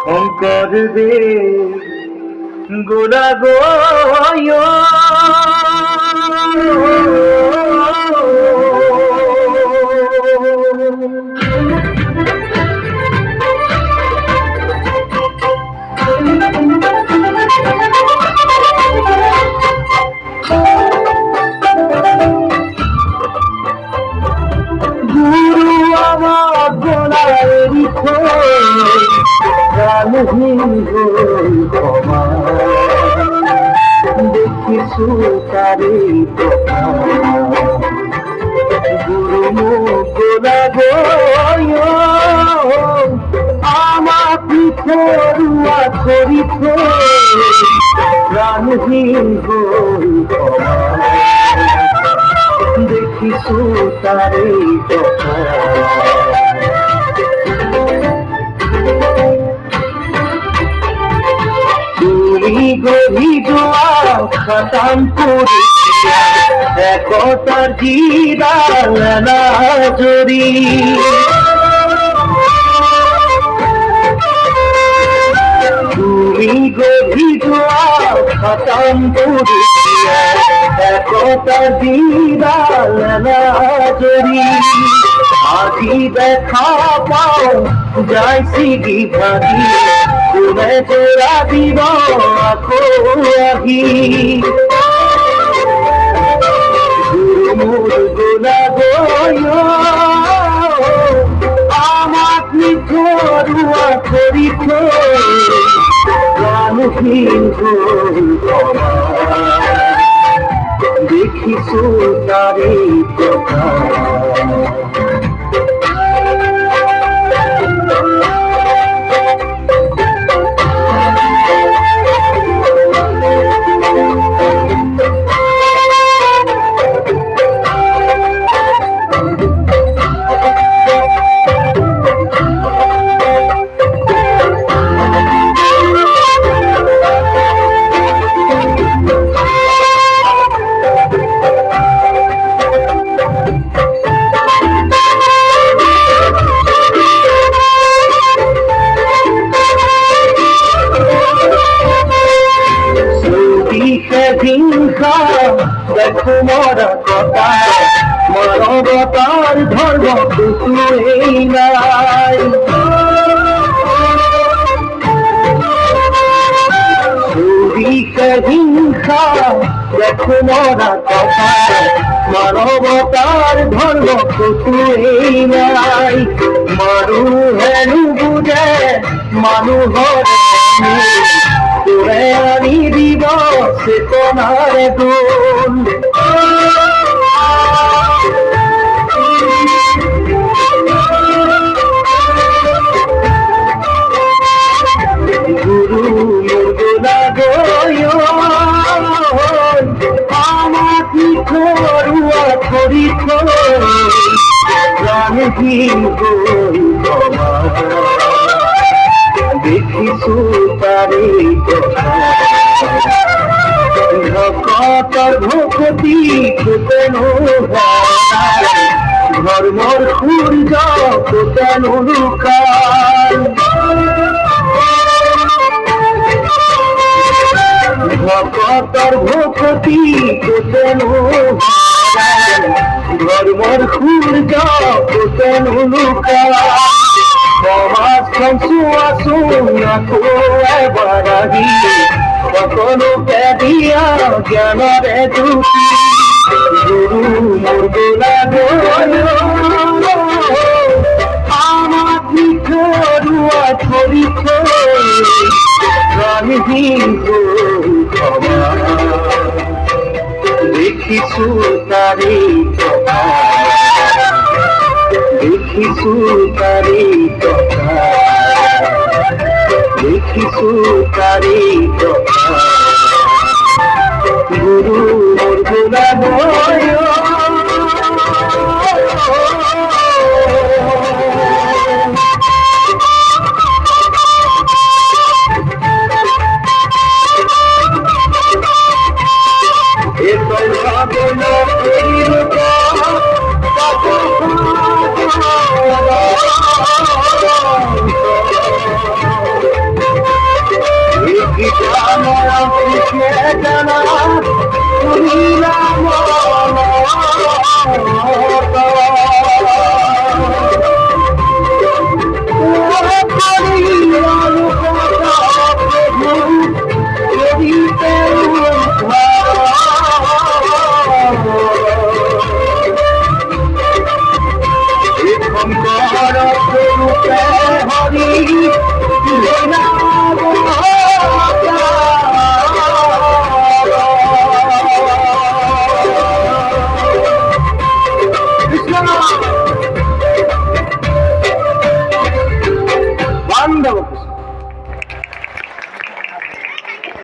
শঙ্কর দে গোলা গো গুরু আমার গোলায় প্রাণহীন হই ক্ষমা দেখিছু তারে গুরু গোলা গয় আমার পিছরুয়া করিছ প্রাণহীন হই ক্ষমা দেখিছু তারে তুমি গভীর খতম করিয়া একতার জিরা জড়ি তুমি গভীর খতম করিয়া একতার জিরা জড়ি আজি দেখা পাও যাইছি ভাগি তুমি জোড়া দিব আখো আহি গুরুমুর গোলা গয় আমার নিথরুয়া করিছ প্রাণহীন হই ক্ষমা দেখিছু তারে কথা হিংসা দেখো মরা কথা মানবতার ধর্ম কিছুই নাই হিংসা দেখো মরা কথা মানবতার ধর্ম কিছুই নাই মানু হেনু বুঝে মানুষের তোরে আনি দিব চেতনার গুণ গুরু গোলা গয় আমার পিছরুয়া করিছ প্রাণহীন হই ক্ষমা দেখিছু তারে ভকতর ভকতি কোতেন ধর্মর সূর্য কোতেন লুকাল ভকতর ভকতি কোতেন ধর্মর সূর্য কোতেন লুকাল সমাজ সংসু নাকো বাড়ি কখনো পেদিয়া জ্ঞানরে দুটি গুরু মোর গোলা গয় আমার পিছরুয়া করিছ প্রাণহীন হই ক্ষমা দেখিছু তারে কথা দেখিছু তারে কথা দেখিছু তারে কথা গুরু মোর গোলা গয় কেন তুলিলাম